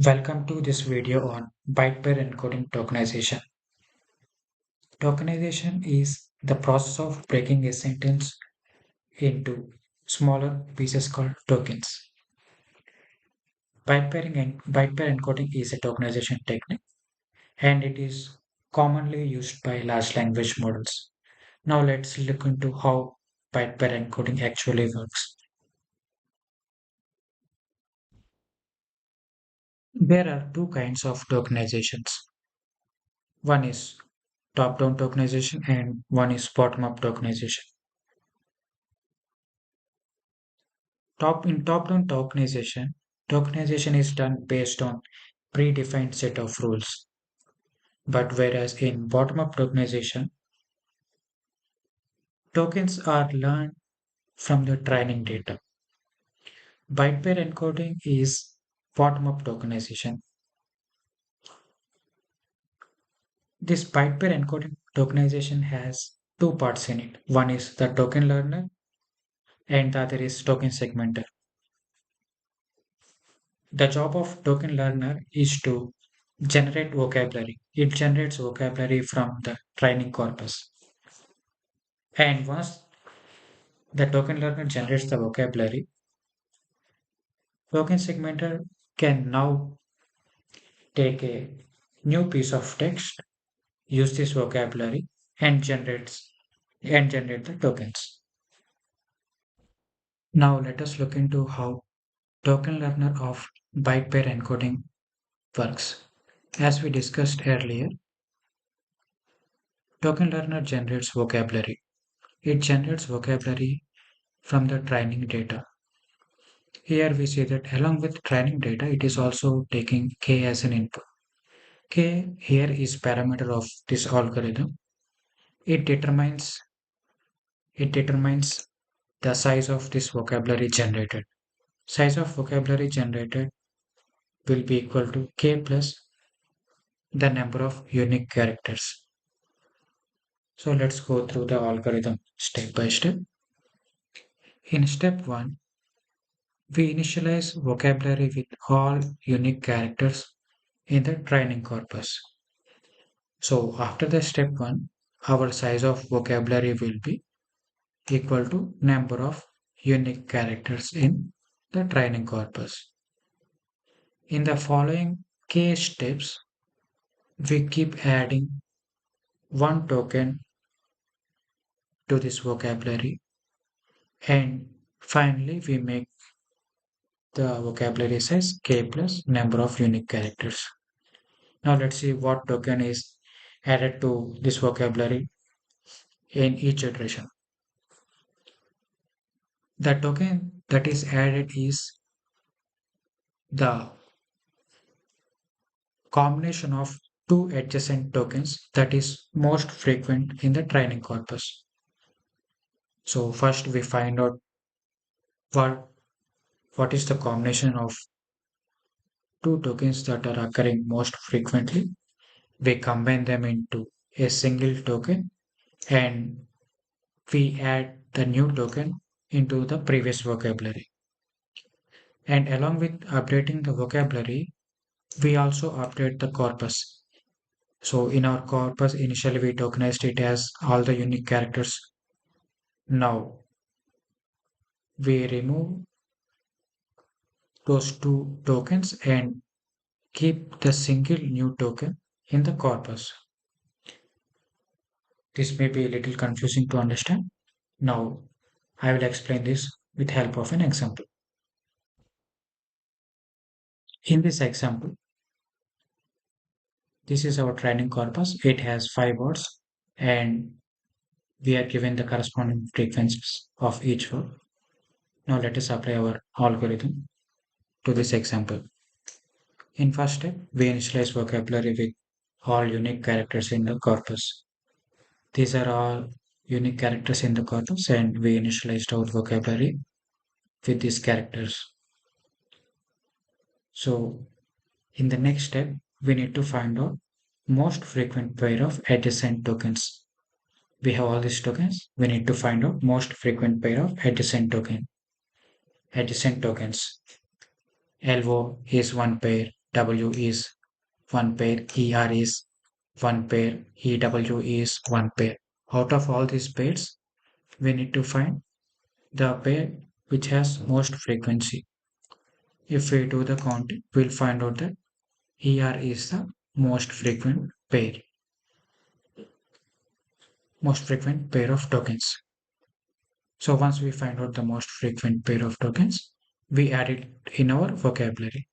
Welcome to this video on byte pair encoding tokenization. Tokenization is the process of breaking a sentence into smaller pieces called tokens. Byte pair encoding is a tokenization technique and it is commonly used by large language models. Now let's look into how byte pair encoding actually works. There are two kinds of tokenizations. One is top-down tokenization and one is bottom-up tokenization. In top-down tokenization is done based on predefined set of rules. But whereas in bottom-up tokenization, tokens are learned from the training data. Byte pair encoding is bottom-up tokenization. This byte pair encoding tokenization has two parts in it. One is the token learner and the other is token segmenter. The job of token learner is to generate vocabulary. It generates vocabulary from the training corpus. And once the token learner generates the vocabulary, token segmenter can now take a new piece of text, use this vocabulary, and generate the tokens. Now let us look into how token learner of byte pair encoding works. As we discussed earlier, token learner generates vocabulary. It generates vocabulary from the training data. Here we see that along with training data, it is also taking k as an input. K here is parameter of this algorithm. It determines it determines the size of this vocabulary generated. Size of vocabulary generated will be equal to k plus the number of unique characters. So let's go through the algorithm step by step. In step 1, we initialize vocabulary with all unique characters in the training corpus. So after the step 1, our size of vocabulary will be equal to number of unique characters in the training corpus. In the following k steps, we keep adding one token to this vocabulary and finally we make the vocabulary size k plus number of unique characters. Now let's see what token is added to this vocabulary in each iteration. The token that is added is the combination of two adjacent tokens that is most frequent in the training corpus. So first we find out what, what is the combination of two tokens that are occurring most frequently. We combine them into a single token and we add the new token into the previous vocabulary. And along with updating the vocabulary, we also update the corpus. So in our corpus, initially we tokenized it as all the unique characters. Now we remove those two tokens and keep the single new token in the corpus. This may be a little confusing to understand. Now I will explain this with help of an example. In this example, this is our training corpus. It has 5 words and we are given the corresponding frequencies of each word. Now let us apply our algorithm to this example. In first step, we initialize vocabulary with all unique characters in the corpus. These are all unique characters in the corpus and we initialized our vocabulary with these characters. So in the next step, we need to find out most frequent pair of adjacent tokens. We have all these tokens. We need to find out most frequent pair of adjacent tokens. LO is one pair, W is one pair, ER is one pair, EW is one pair. Out of all these pairs, we need to find the pair which has most frequency. If we do the counting, we'll find out that ER is the most frequent pair, most frequent pair of tokens. So once we find out the most frequent pair of tokens, we add it in our vocabulary.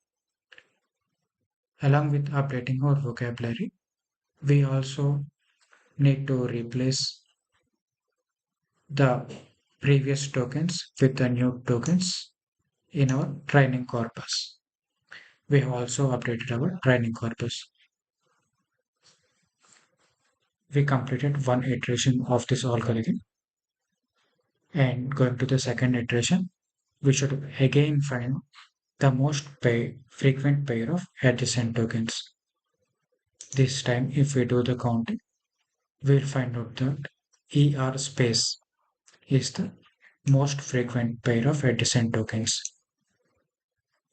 Along with updating our vocabulary, we also need to replace the previous tokens with the new tokens in our training corpus. We have also updated our training corpus. We completed one iteration of this algorithm, and going to the second iteration, we should again find the most frequent pair of adjacent tokens. This time, if we do the counting, we'll find out that ER space is the most frequent pair of adjacent tokens.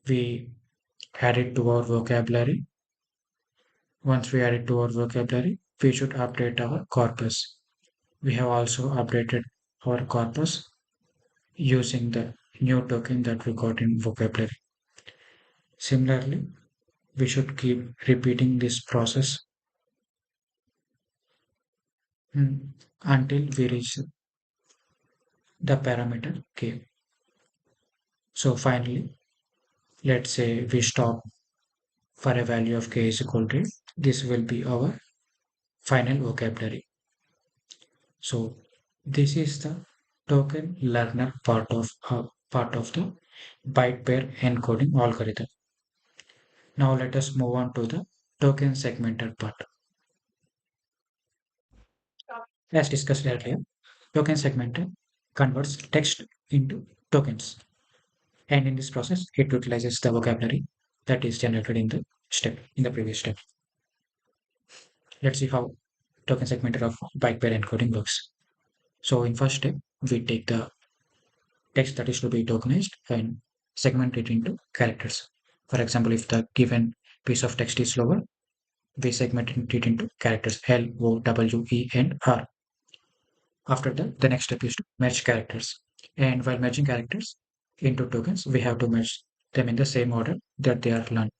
We add it to our vocabulary. Once we add it to our vocabulary, we should update our corpus. We have also updated our corpus using the new token that we got in vocabulary. Similarly, we should keep repeating this process until we reach the parameter k. So finally, let's say we stop for a value of k is equal to 8. This will be our final vocabulary. So this is the token learner part of the byte pair encoding algorithm. Now let us move on to the token segmented part. As discussed earlier, token segmented converts text into tokens, and in this process, it utilizes the vocabulary that is generated in the previous step. Let's see how token segmented of byte pair encoding works. So in first step, we take the text that is to be tokenized and segment it into characters. For example, if the given piece of text is lower, we segment it into characters L, O, W, E, and R. After that, the next step is to merge characters. And while merging characters into tokens, we have to merge them in the same order that they are learned.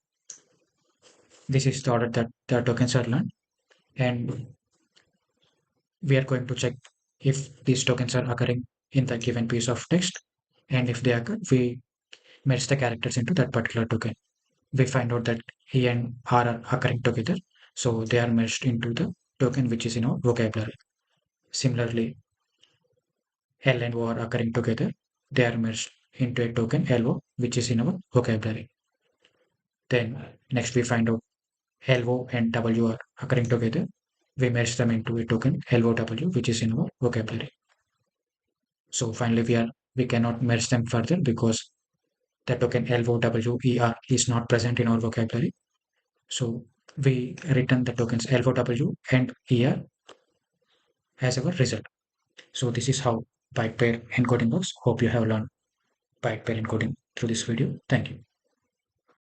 This is the order that the tokens are learned. And we are going to check if these tokens are occurring in the given piece of text. And if they occur, we merge the characters into that particular token. We find out that E and R are occurring together. So they are merged into the token which is in our vocabulary. Similarly, L and O are occurring together. They are merged into a token LO which is in our vocabulary. Then next we find out LO and W are occurring together. We merge them into a token LOW which is in our vocabulary. So finally we cannot merge them further because the token LOWER is not present in our vocabulary. So we return the tokens LOW and ER as our result. So this is how byte pair encoding works. Hope you have learned byte pair encoding through this video. Thank you.